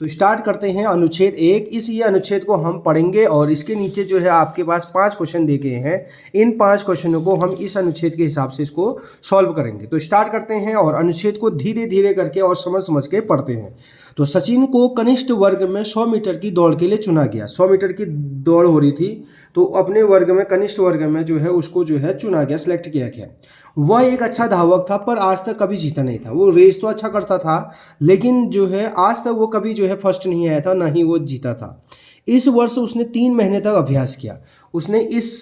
तो स्टार्ट करते हैं अनुच्छेद 1। ये अनुच्छेद को हम पढ़ेंगे और इसके नीचे जो है आपके पास 5 क्वेश्चन दिए गए हैं। इन 5 क्वेश्चनों को हम इस अनुच्छेद के हिसाब से इसको सॉल्व करेंगे। तो स्टार्ट करते हैं और अनुच्छेद को धीरे धीरे करके और समझ समझ के पढ़ते हैं। तो सचिन को कनिष्ठ वर्ग में 100 मीटर की दौड़ के लिए चुना गया। 100 मीटर की दौड़ हो रही थी, तो अपने वर्ग में, कनिष्ठ वर्ग में जो है उसको जो है चुना गया, सिलेक्ट किया गया। वह एक अच्छा धावक था पर आज तक कभी जीता नहीं था। वो रेस तो अच्छा करता था, लेकिन जो है आज तक वो कभी जो है फर्स्ट नहीं आया था, ना ही वो जीता था। इस वर्ष उसने 3 महीने तक अभ्यास किया। उसने इस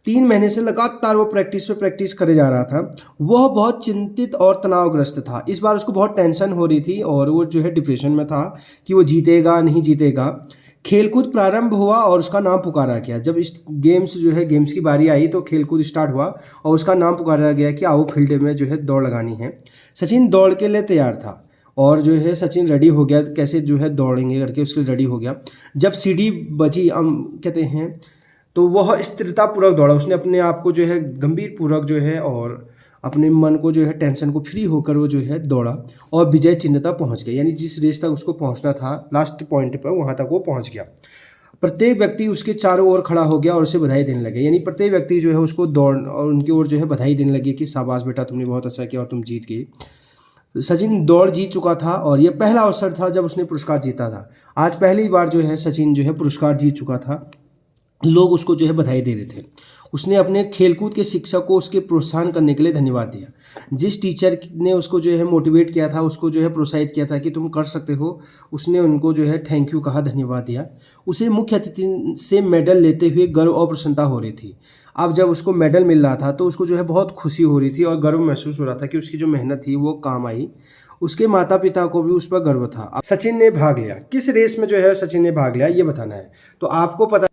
3 महीने से लगातार वो प्रैक्टिस पे प्रैक्टिस करे जा रहा था। वह बहुत चिंतित और तनावग्रस्त था। इस बार उसको बहुत टेंशन हो रही थी और वो जो है डिप्रेशन में था कि वो जीतेगा नहीं जीतेगा। खेलकूद प्रारंभ हुआ और उसका नाम पुकारा गया। जब इस गेम्स की बारी आई तो खेलकूद स्टार्ट हुआ और उसका नाम पुकारा गया कि आओ फील्ड में जो है दौड़ लगानी है। सचिन दौड़ के लिए तैयार था और जो है सचिन रेडी हो गया, कैसे जो है दौड़ेंगे करके उसके लिए रेडी हो गया। जब सीढ़ी बजी, हम कहते हैं, तो वह स्थिरतापूर्वक दौड़ा। उसने अपने आप को जो है गंभीर पूर्वक जो है और अपने मन को जो है टेंशन को फ्री होकर वो जो है दौड़ा और विजय चिन्ह तक पहुँच गया। यानी जिस रेस तक उसको पहुँचना था, लास्ट पॉइंट पर, वहाँ तक वो पहुँच गया। प्रत्येक व्यक्ति उसके चारों ओर खड़ा हो गया और उसे बधाई देने लगे। यानी प्रत्येक व्यक्ति जो है उसको दौड़ और उनकी ओर जो है बधाई देने लगे कि शाबाश बेटा, तुमने बहुत अच्छा किया और तुम जीत गए। सचिन दौड़ जीत चुका था और यह पहला अवसर था जब उसने पुरस्कार जीता था। आज पहली बार जो है सचिन जो है पुरस्कार जीत चुका था। लोग उसको जो है बधाई दे रहे थे। उसने अपने खेलकूद के शिक्षक को उसके प्रोत्साहन करने के लिए धन्यवाद दिया। जिस टीचर ने उसको जो है मोटिवेट किया था, उसको जो है प्रोत्साहित किया था कि तुम कर सकते हो, उसने उनको जो है थैंक यू कहा, धन्यवाद दिया। उसे मुख्य अतिथि से मेडल लेते हुए गर्व और प्रसन्नता हो रही थी। अब जब उसको मेडल मिल रहा था तो उसको जो है बहुत खुशी हो रही थी और गर्व महसूस हो रहा था कि उसकी जो मेहनत थी वो काम आई। उसके माता पिता को भी उस पर गर्व था। अब सचिन ने भाग लिया। किस रेस में जो है सचिन ने भाग लिया ये बताना है। तो आपको पता,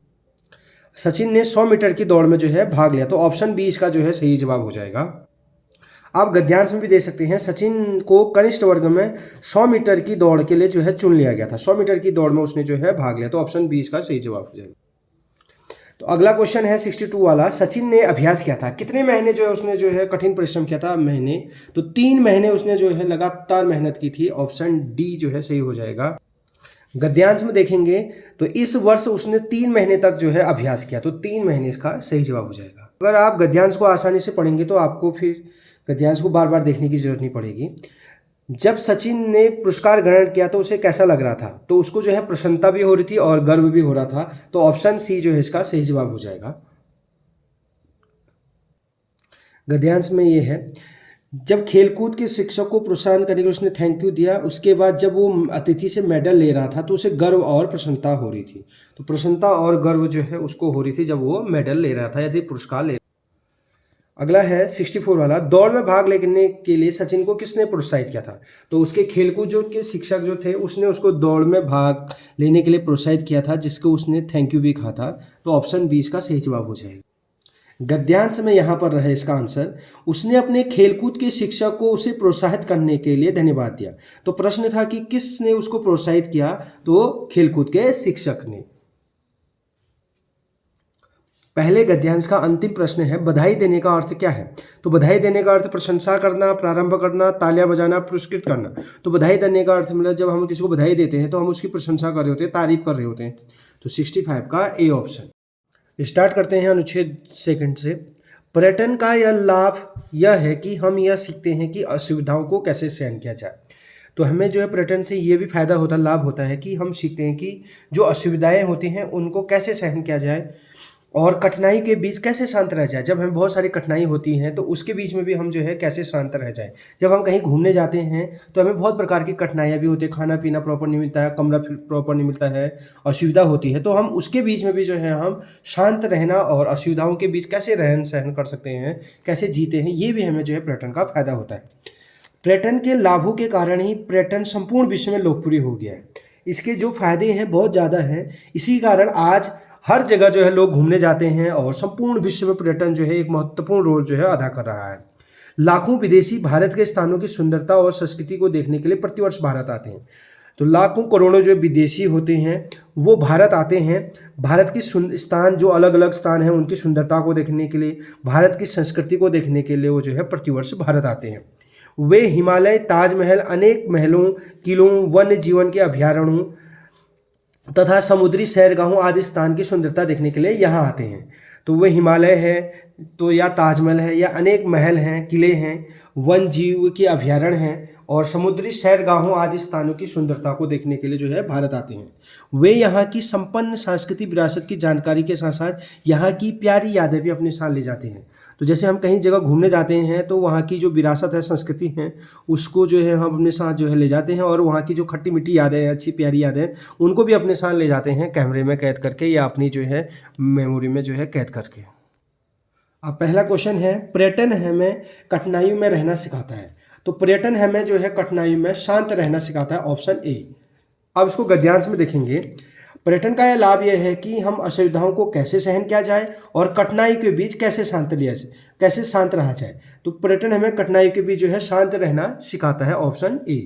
सचिन ने 100 मीटर की दौड़ में जो है भाग लिया। तो ऑप्शन बी इसका जो है सही जवाब हो जाएगा। आप गद्यांश में भी दे सकते हैं, सचिन को कनिष्ठ वर्ग में 100 मीटर की दौड़ के लिए जो है चुन लिया गया था। 100 मीटर की दौड़ में उसने जो है भाग लिया। तो ऑप्शन बी इसका सही जवाब हो जाएगा। तो अगला क्वेश्चन है 62 वाला। सचिन ने अभ्यास किया था। कितने महीने जो है उसने जो है कठिन परिश्रम किया था? महीने। तो 3 महीने उसने जो है लगातार मेहनत की थी। ऑप्शन डी जो है सही हो जाएगा। गद्यांश में देखेंगे तो इस वर्ष उसने 3 महीने तक जो है अभ्यास किया। तो 3 महीने इसका सही जवाब हो जाएगा। अगर आप गद्यांश को आसानी से पढ़ेंगे तो आपको फिर गद्यांश को बार बार देखने की जरूरत नहीं पड़ेगी। जब सचिन ने पुरस्कार ग्रहण किया तो उसे कैसा लग रहा था? तो उसको जो है प्रसन्नता भी हो रही थी और गर्व भी हो रहा था। तो ऑप्शन सी जो है इसका सही जवाब हो जाएगा। गद्यांश में ये है, जब खेलकूद के शिक्षक को प्रोत्साहन करने के लिए उसने थैंक यू दिया, उसके बाद जब वो अतिथि से मेडल ले रहा था तो उसे गर्व और प्रसन्नता हो रही थी। तो प्रसन्नता और गर्व जो है उसको हो रही थी जब वो मेडल ले रहा था या फिर पुरस्कार ले। अगला है 64 वाला। दौड़ में भाग लेने के लिए सचिन को किसने प्रोत्साहित किया था? तो उसके खेलकूद जो के शिक्षक जो थे उसने उसको दौड़ में भाग लेने के लिए प्रोत्साहित किया था, जिसको उसने थैंक यू भी कहा था। तो ऑप्शन बी इसका सही जवाब हो जाएगा। गद्यांश में यहाँ पर रहे इसका आंसर, उसने अपने खेलकूद के शिक्षक को उसे प्रोत्साहित करने के लिए धन्यवाद दिया। तो प्रश्न था कि किसने उसको प्रोत्साहित किया? तो खेलकूद के शिक्षक ने। पहले गद्यांश का अंतिम प्रश्न है, बधाई देने का अर्थ क्या है? तो बधाई देने का अर्थ प्रशंसा करना, प्रारंभ करना, तालियां बजाना, पुरस्कृत करना। तो बधाई देने का अर्थ मतलब जब हम किसी को बधाई देते हैं तो हम उसकी प्रशंसा कर रहे होते हैं, तारीफ कर रहे होते हैं। तो 65 का ए ऑप्शन। स्टार्ट करते हैं अनुच्छेद सेकंड से। पर्यटन का यह लाभ यह है कि हम यह सीखते हैं कि असुविधाओं को कैसे सहन किया जाए। तो हमें जो है पर्यटन से ये भी फायदा होता, लाभ होता है कि हम सीखते हैं कि जो असुविधाएं होती हैं उनको कैसे सहन किया जाए और कठिनाई के बीच कैसे शांत रह जाए। जब हमें बहुत सारी कठिनाई होती हैं तो उसके बीच में भी हम जो है कैसे शांत रह जाए। जब हम कहीं घूमने जाते हैं तो हमें बहुत प्रकार की कठिनाइयाँ भी होती है, खाना पीना प्रॉपर नहीं मिलता है, कमरा प्रॉपर नहीं मिलता है, असुविधा होती है। तो हम उसके बीच में भी जो है हम शांत रहना और असुविधाओं के बीच कैसे रहन सहन कर सकते हैं, कैसे जीते हैं, ये भी हमें जो है पर्यटन का फायदा होता है। पर्यटन के लाभों के कारण ही पर्यटन संपूर्ण विश्व में लोकप्रिय हो गया है। इसके जो फायदे हैं बहुत ज़्यादा हैं। इसी कारण आज हर जगह जो है लोग घूमने जाते हैं और संपूर्ण विश्व में पर्यटन जो है एक महत्वपूर्ण रोल जो है अदा कर रहा है। लाखों विदेशी भारत के स्थानों की सुंदरता और संस्कृति को देखने के लिए प्रतिवर्ष भारत आते हैं। तो लाखों करोड़ों जो विदेशी होते हैं वो भारत आते हैं। भारत की स्थान, जो अलग अलग स्थान हैं उनकी सुंदरता को देखने के लिए, भारत की संस्कृति को देखने के लिए वो जो है प्रतिवर्ष भारत आते हैं। वे हिमालय, ताजमहल, अनेक महलों, किलों, वन्य जीवन के अभयारण्यों तथा समुद्री सैरगाहों आदि स्थान की सुंदरता देखने के लिए यहाँ आते हैं। तो वे हिमालय है तो या ताजमहल है या अनेक महल हैं, किले हैं, वन जीव के अभयारण्य हैं और समुद्री सैरगाहों आदि स्थानों की सुंदरता को देखने के लिए जो है भारत आते हैं। वे यहाँ की संपन्न सांस्कृतिक विरासत की जानकारी के साथ साथ यहाँ की प्यारी यादें भी अपने साथ ले जाते हैं। तो जैसे हम कहीं जगह घूमने जाते हैं तो वहाँ की जो विरासत है, संस्कृति है, उसको जो है हम अपने साथ जो है ले जाते हैं और वहाँ की जो खट्टी मीठी यादें हैं, अच्छी प्यारी यादें, उनको भी अपने साथ ले जाते हैं कैमरे में कैद करके या अपनी जो है मेमोरी में जो है कैद करके। अब पहला क्वेश्चन है, पर्यटन हमें कठिनाइयों में रहना सिखाता है। तो पर्यटन हमें जो है कठिनाइयों में शांत रहना सिखाता है, ऑप्शन ए। अब इसको गद्यांश में देखेंगे। पर्यटन का यह लाभ यह है कि हम असुविधाओं को कैसे सहन किया जाए और कठिनाई के बीच कैसे शांत रहा जाए। तो पर्यटन हमें कठिनाई के बीच जो है शांत रहना सिखाता है, ऑप्शन ए।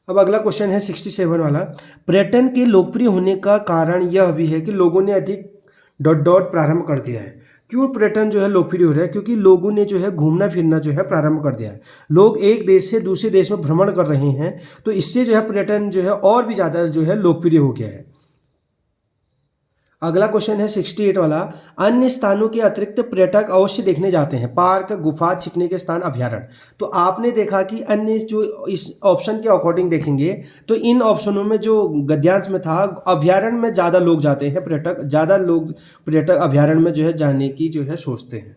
अब अगला क्वेश्चन है 67 वाला। पर्यटन के लोकप्रिय होने का कारण यह भी है कि लोगों ने अधिक ... प्रारंभ कर दिया है। क्यों पर्यटन जो है लोकप्रिय हो रहा है? क्योंकि लोगों ने जो है घूमना फिरना जो है प्रारंभ कर दिया है। लोग एक देश से दूसरे देश में भ्रमण कर रहे हैं, तो इससे जो है पर्यटन जो है और भी ज़्यादा जो है लोकप्रिय हो गया है। अगला क्वेश्चन है 68 वाला। अन्य स्थानों के अतिरिक्त पर्यटक अवश्य देखने जाते हैं, पार्क, गुफा, छिपने के स्थान, अभ्यारण्य। तो आपने देखा कि अन्य जो इस ऑप्शन के अकॉर्डिंग देखेंगे तो इन ऑप्शनों में जो गद्यांश में था, अभ्यारण्य में ज़्यादा लोग जाते हैं, ज़्यादा लोग पर्यटक अभ्यारण्य में जो है जाने की जो है सोचते हैं।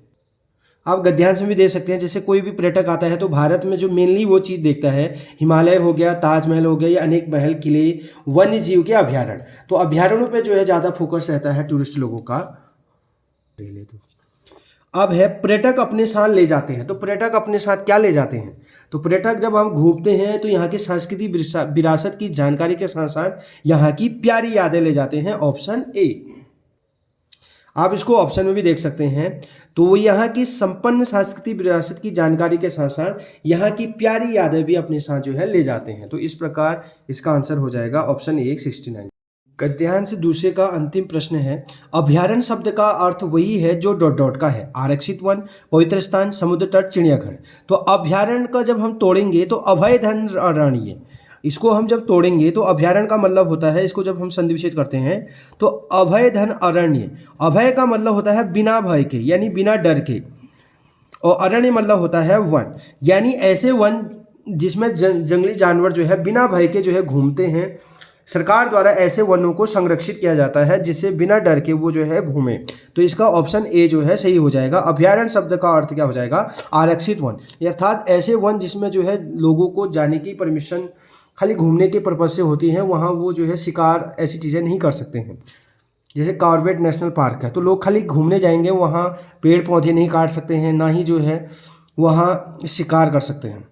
आप गद्यांश में भी दे सकते हैं, जैसे कोई भी पर्यटक आता है तो भारत में जो मेनली वो चीज़ देखता है, हिमालय हो गया, ताजमहल हो गया या अनेक महल, किले, वन्य जीव के अभ्यारण्य। तो अभ्यारण्यों पे जो है ज़्यादा फोकस रहता है टूरिस्ट लोगों का। अब है पर्यटक अपने साथ ले जाते हैं। तो पर्यटक अपने साथ क्या ले जाते हैं? तो पर्यटक जब हम घूमते हैं तो यहाँ की सांस्कृतिक विरासत की जानकारी के साथ साथ यहाँ की प्यारी यादें ले जाते हैं, ऑप्शन ए। आप इसको ऑप्शन में भी देख सकते हैं। तो यहाँ की संपन्न सांस्कृतिक विरासत की जानकारी के साथ साथ यहाँ की प्यारी यादें भी अपने साथ जो है ले जाते हैं। तो इस प्रकार इसका आंसर हो जाएगा ऑप्शन ए 69। गद्यांश दूसरे का अंतिम प्रश्न है। अभ्यारण्य शब्द का अर्थ वही है जो ... का है। आरक्षित वन, पवित्र स्थान, समुद्र तट, चिड़ियाघर। तो अभ्यारण्य का जब हम तोड़ेंगे तो अभय धन अरण्य, इसको हम जब तोड़ेंगे तो अभ्यारण्य का मतलब होता है, इसको जब हम संधि विच्छेद करते हैं तो अभय धन अरण्य, अभय का मतलब होता है बिना भय के यानी बिना डर के, और अरण्य मतलब होता है वन, यानी ऐसे वन जिसमें जंगली जानवर जो है बिना भय के जो है घूमते हैं। सरकार द्वारा ऐसे वनों को संरक्षित किया जाता है जिससे बिना डर के वो जो है घूमे। तो इसका ऑप्शन ए जो है सही हो जाएगा। अभ्यारण्य शब्द का अर्थ क्या हो जाएगा? आरक्षित वन, अर्थात ऐसे वन जिसमें जो है लोगों को जाने की परमिशन खाली घूमने के पर्पज से होती है, वहाँ वो जो है शिकार ऐसी चीज़ें नहीं कर सकते हैं। जैसे कॉर्बेट नेशनल पार्क है तो लोग खाली घूमने जाएंगे, वहाँ पेड़ पौधे नहीं काट सकते हैं, ना ही जो है वहाँ शिकार कर सकते हैं।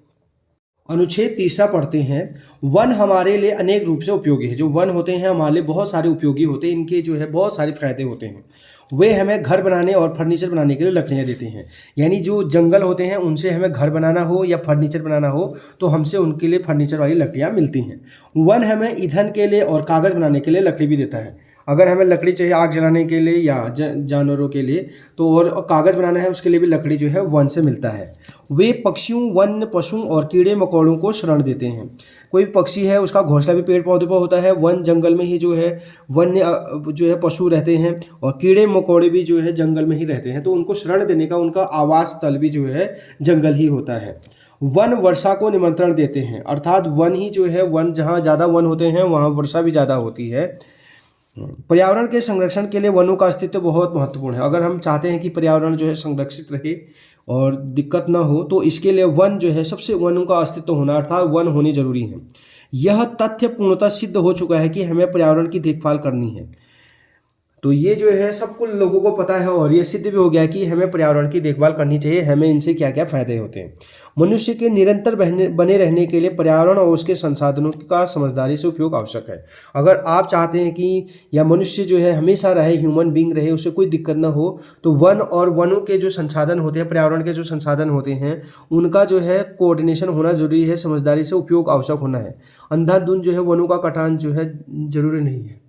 अनुच्छेद 3 पढ़ते हैं। वन हमारे लिए अनेक रूप से उपयोगी है। जो वन होते हैं हमारे लिए बहुत सारे उपयोगी होते हैं, इनके जो है बहुत सारे फायदे होते हैं। वे हमें घर बनाने और फर्नीचर बनाने के लिए लकड़ियाँ देते हैं, यानी जो जंगल होते हैं उनसे हमें घर बनाना हो या फर्नीचर बनाना हो तो हमसे उनके लिए फर्नीचर वाली लकड़ियाँ मिलती हैं। वन हमें ईंधन के लिए और कागज़ बनाने के लिए लकड़ी भी देता है। अगर हमें लकड़ी चाहिए आग जलाने के लिए या जानवरों के लिए तो, और कागज़ बनाना है उसके लिए भी लकड़ी जो है वन से मिलता है। वे पक्षियों, वन्य पशुओं और कीड़े मकोड़ों को शरण देते हैं। कोई पक्षी है उसका घोंसला भी पेड़ पौधे पर होता है, वन जंगल में ही जो है वन्य जो है पशु रहते हैं, और कीड़े मकोड़े भी जो है जंगल में ही रहते हैं, तो उनको शरण देने का उनका आवास स्थल भी जो है जंगल ही होता है। वन वर्षा को निमंत्रण देते हैं, अर्थात वन ही जो है, वन जहाँ ज़्यादा वन होते हैं वहाँ वर्षा भी ज़्यादा होती है। पर्यावरण के संरक्षण के लिए वनों का अस्तित्व बहुत महत्वपूर्ण है। अगर हम चाहते हैं कि पर्यावरण जो है संरक्षित रहे और दिक्कत ना हो तो इसके लिए वन जो है सबसे, वनों का अस्तित्व होना अर्थात वन होनी जरूरी है। यह तथ्य पूर्णतः सिद्ध हो चुका है कि हमें पर्यावरण की देखभाल करनी है। तो ये जो है सबको लोगों को पता है और ये सिद्ध भी हो गया कि हमें पर्यावरण की देखभाल करनी चाहिए, हमें इनसे क्या क्या फायदे होते हैं। मनुष्य के निरंतर बने रहने के लिए पर्यावरण और उसके संसाधनों का समझदारी से उपयोग आवश्यक है। अगर आप चाहते हैं कि या मनुष्य जो है हमेशा रहे, ह्यूमन बीइंग रहे, उसे कोई दिक्कत ना हो, तो वन और वनों के जो संसाधन होते हैं, पर्यावरण के जो संसाधन होते हैं, उनका जो है कोऑर्डिनेशन होना जरूरी है, समझदारी से उपयोग आवश्यक होना है। अंधाधुंध जो है वनों का कटान जो है जरूरी नहीं है।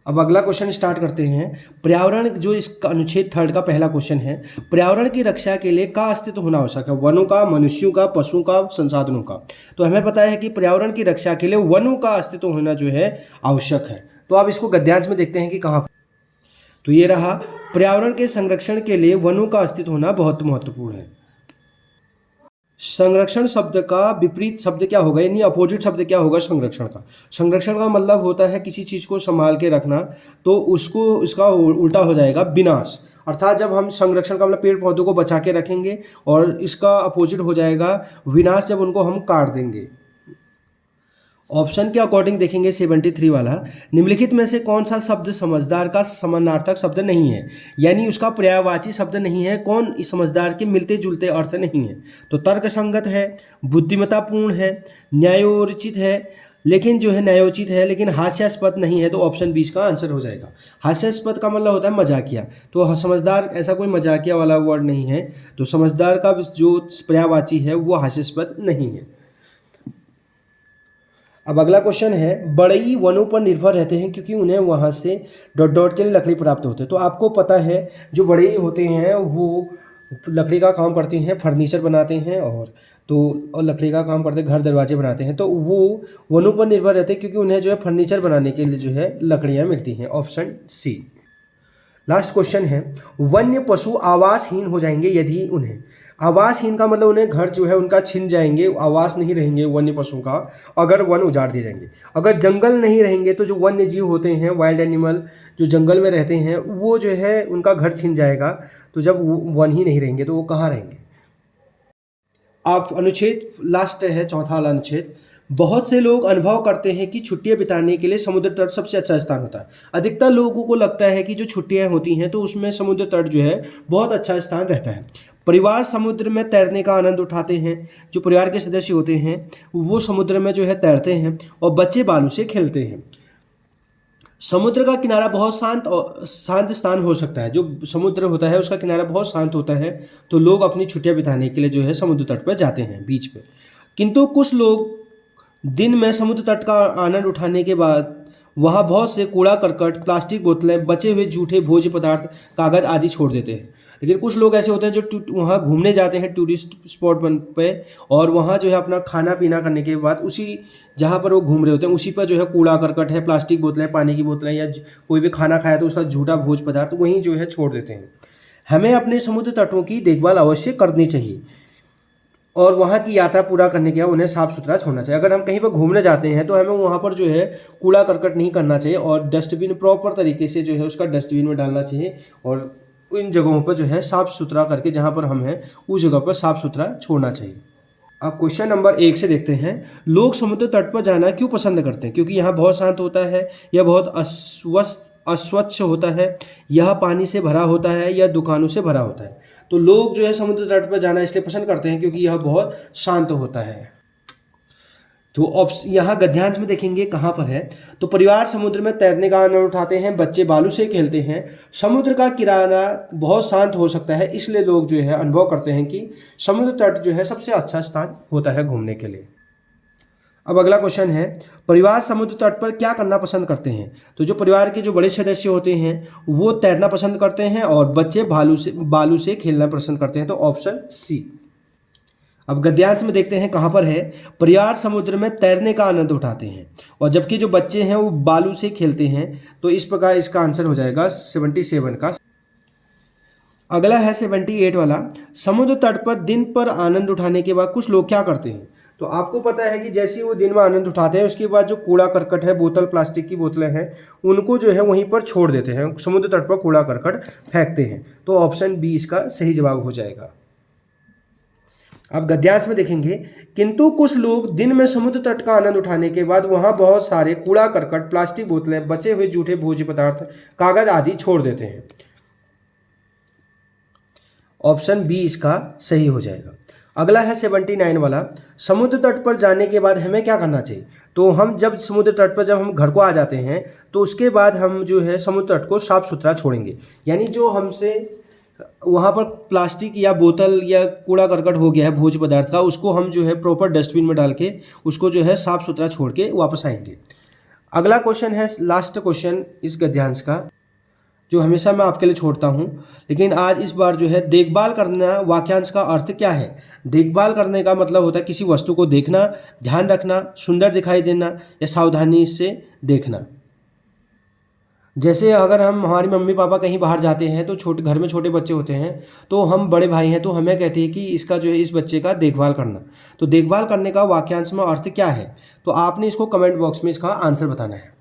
अब अगला क्वेश्चन स्टार्ट करते हैं। पर्यावरण जो इस अनुच्छेद 3 का पहला क्वेश्चन है, पर्यावरण की रक्षा के लिए का अस्तित्व होना आवश्यक है? वनों का, मनुष्यों का, पशुओं का, संसाधनों का। तो हमें पता है कि पर्यावरण की रक्षा के लिए वनों का अस्तित्व होना जो है आवश्यक है। तो अब इसको गद्यांश में देखते हैं कि कहाँ। तो ये रहा, पर्यावरण के संरक्षण के लिए वनों का अस्तित्व होना बहुत महत्वपूर्ण है। संरक्षण शब्द का विपरीत शब्द क्या होगा, यानी अपोजिट शब्द क्या होगा संरक्षण का? संरक्षण का मतलब होता है किसी चीज़ को संभाल के रखना, तो उसको इसका उल्टा हो जाएगा विनाश। अर्थात जब हम संरक्षण का मतलब पेड़ पौधों को बचा के रखेंगे, और इसका अपोजिट हो जाएगा विनाश, जब उनको हम काट देंगे। ऑप्शन के अकॉर्डिंग देखेंगे 73 वाला, निम्नलिखित में से कौन सा शब्द समझदार का समानार्थक शब्द नहीं है, यानी उसका पर्यायवाची शब्द नहीं है, कौन इस समझदार के मिलते जुलते अर्थ नहीं है? तो तर्क संगत है, बुद्धिमत्तापूर्ण है, न्यायोचित है, लेकिन जो है न्यायोचित है लेकिन हास्यास्पद नहीं है। तो ऑप्शन 20 का आंसर हो जाएगा। हास्यास्पद का मतलब होता है मजाकिया, तो समझदार ऐसा कोई मजाकिया वाला वर्ड नहीं है, तो समझदार का जो पर्यायवाची है वो हास्यास्पद नहीं है। अब अगला क्वेश्चन है, बड़ई वनों पर निर्भर रहते हैं क्योंकि उन्हें वहाँ से डॉट डॉट के लिए लकड़ी प्राप्त होते हैं। तो आपको पता है जो बड़ई होते हैं वो लकड़ी का काम करते हैं, फर्नीचर बनाते हैं, और लकड़ी का काम करते हैं, घर दरवाजे बनाते हैं। तो वो वनों पर निर्भर रहते हैं क्योंकि उन्हें जो है फर्नीचर बनाने के लिए जो है लकड़ियाँ मिलती हैं। Option C. लास्ट क्वेश्चन है, वन्य पशु आवासहीन हो जाएंगे यदि उन्हें, आवासहीन का मतलब उन्हें घर जो है उनका छिन जाएंगे, आवास नहीं रहेंगे वन्य पशु का, अगर वन उजाड़ दिए जाएंगे। अगर जंगल नहीं रहेंगे तो जो वन्य जीव होते हैं, वाइल्ड एनिमल जो जंगल में रहते हैं, वो जो है उनका घर छिन जाएगा। तो जब वन ही नहीं रहेंगे तो वो कहाँ रहेंगे? आप अनुच्छेद लास्ट है, चौथा वाला अनुच्छेद, बहुत से लोग अनुभव करते हैं कि छुट्टियां बिताने के लिए समुद्र तट सबसे अच्छा स्थान होता है। अधिकतर लोगों को लगता है कि जो छुट्टियां होती हैं तो उसमें समुद्र तट जो है बहुत अच्छा स्थान रहता है। परिवार समुद्र में तैरने का आनंद उठाते हैं, जो परिवार के सदस्य होते हैं वो समुद्र में जो है तैरते हैं, और बच्चे बालू से खेलते हैं। समुद्र का किनारा बहुत शांत स्थान हो सकता है, जो समुद्र होता है उसका किनारा बहुत शांत होता है, तो लोग अपनी छुट्टियां बिताने के लिए जो है समुद्र तट पर जाते हैं, बीच पे। किंतु कुछ लोग दिन में समुद्र तट का आनंद उठाने के बाद वहाँ बहुत से कूड़ा करकट, प्लास्टिक बोतलें, बचे हुए जूठे भोज्य पदार्थ, कागज आदि छोड़ देते हैं। लेकिन कुछ लोग ऐसे होते हैं जो वहाँ घूमने जाते हैं टूरिस्ट स्पॉट पे, और वहाँ जो है अपना खाना पीना करने के बाद उसी जहाँ पर वो घूम रहे होते हैं उसी पर जो है कूड़ा करकट है, प्लास्टिक बोतलें, पानी की बोतलें, या कोई भी खाना खाया तो उसका झूठा भोज्य पदार्थ वहीं जो है छोड़ देते हैं। हमें अपने समुद्र तटों की देखभाल अवश्य करनी चाहिए, और वहाँ की यात्रा पूरा करने के बाद उन्हें साफ़ सुथरा छोड़ना चाहिए। अगर हम कहीं पर घूमने जाते हैं तो हमें वहाँ पर जो है कूड़ा करकट नहीं करना चाहिए, और डस्टबिन प्रॉपर तरीके से जो है उसका डस्टबिन में डालना चाहिए, और इन जगहों पर जो है साफ़ सुथरा करके जहाँ पर हम हैं उस जगह पर साफ़ सुथरा छोड़ना चाहिए। अब क्वेश्चन नंबर 1 से देखते हैं, लोग समुद्र तट पर जाना क्यों पसंद करते हैं? क्योंकि यहाँ बहुत शांत होता है, यह बहुत अस्वच्छ होता है, यह पानी से भरा होता है, या दुकानों से भरा होता है। तो लोग जो है समुद्र तट पर जाना इसलिए पसंद करते हैं क्योंकि यह बहुत शांत होता है। तो यहाँ गद्यांश में देखेंगे कहाँ पर है, तो परिवार समुद्र में तैरने का आनंद उठाते हैं, बच्चे बालू से खेलते हैं, समुद्र का किनारा बहुत शांत हो सकता है, इसलिए लोग जो है अनुभव करते हैं कि समुद्र तट जो है सबसे अच्छा स्थान होता है घूमने के लिए। अब अगला क्वेश्चन है, परिवार समुद्र तट पर क्या करना पसंद करते हैं? तो जो परिवार के जो बड़े सदस्य होते हैं वो तैरना पसंद करते हैं, और बच्चे बालू से खेलना पसंद करते हैं। तो ऑप्शन सी। अब गद्यांश में देखते हैं कहाँ पर है, परिवार समुद्र में तैरने का आनंद उठाते हैं, और जबकि जो बच्चे हैं वो बालू से खेलते हैं। तो इस प्रकार इसका आंसर हो जाएगा 77 का। अगला है 78 वाला, समुद्र तट पर दिन पर आनंद उठाने के बाद कुछ लोग क्या करते हैं? तो आपको पता है कि जैसे ही वो दिन में आनंद उठाते हैं उसके बाद जो कूड़ा करकट है, बोतल, प्लास्टिक की बोतलें हैं, उनको जो है वहीं पर छोड़ देते हैं, समुद्र तट पर कूड़ा करकट फेंकते हैं। तो ऑप्शन बी इसका सही जवाब हो जाएगा। अब गद्यांश में देखेंगे, किंतु कुछ लोग दिन में समुद्र तट का आनंद उठाने के बाद वहां बहुत सारे कूड़ा करकट, प्लास्टिक बोतलें, बचे हुए जूठे भोज्य पदार्थ, कागज आदि छोड़ देते हैं। ऑप्शन बी इसका सही हो जाएगा। अगला है 79 वाला, समुद्र तट पर जाने के बाद हमें क्या करना चाहिए? तो हम जब समुद्र तट पर जब हम घर को आ जाते हैं तो उसके बाद हम जो है समुद्र तट को साफ सुथरा छोड़ेंगे, यानी जो हमसे वहाँ पर प्लास्टिक या बोतल या कूड़ा करकट हो गया है भोज्य पदार्थ का, उसको हम जो है प्रॉपर डस्टबिन में डाल के उसको जो है साफ़ सुथरा छोड़ के वापस आएंगे। अगला क्वेश्चन है लास्ट क्वेश्चन इस गद्यांश का, जो हमेशा मैं आपके लिए छोड़ता हूँ, लेकिन आज इस बार जो है देखभाल करना वाक्यांश का अर्थ क्या है। देखभाल करने का मतलब होता है किसी वस्तु को देखना, ध्यान रखना, सुंदर दिखाई देना या सावधानी से देखना। जैसे अगर हम हमारी मम्मी पापा कहीं बाहर जाते हैं तो छोटे घर में छोटे बच्चे होते हैं, तो हम बड़े भाई हैं तो हमें कहते हैं कि इसका जो है इस बच्चे का देखभाल करना। तो देखभाल करने का वाक्यांश में अर्थ क्या है, तो आपने इसको कमेंट बॉक्स में इसका आंसर बताना है।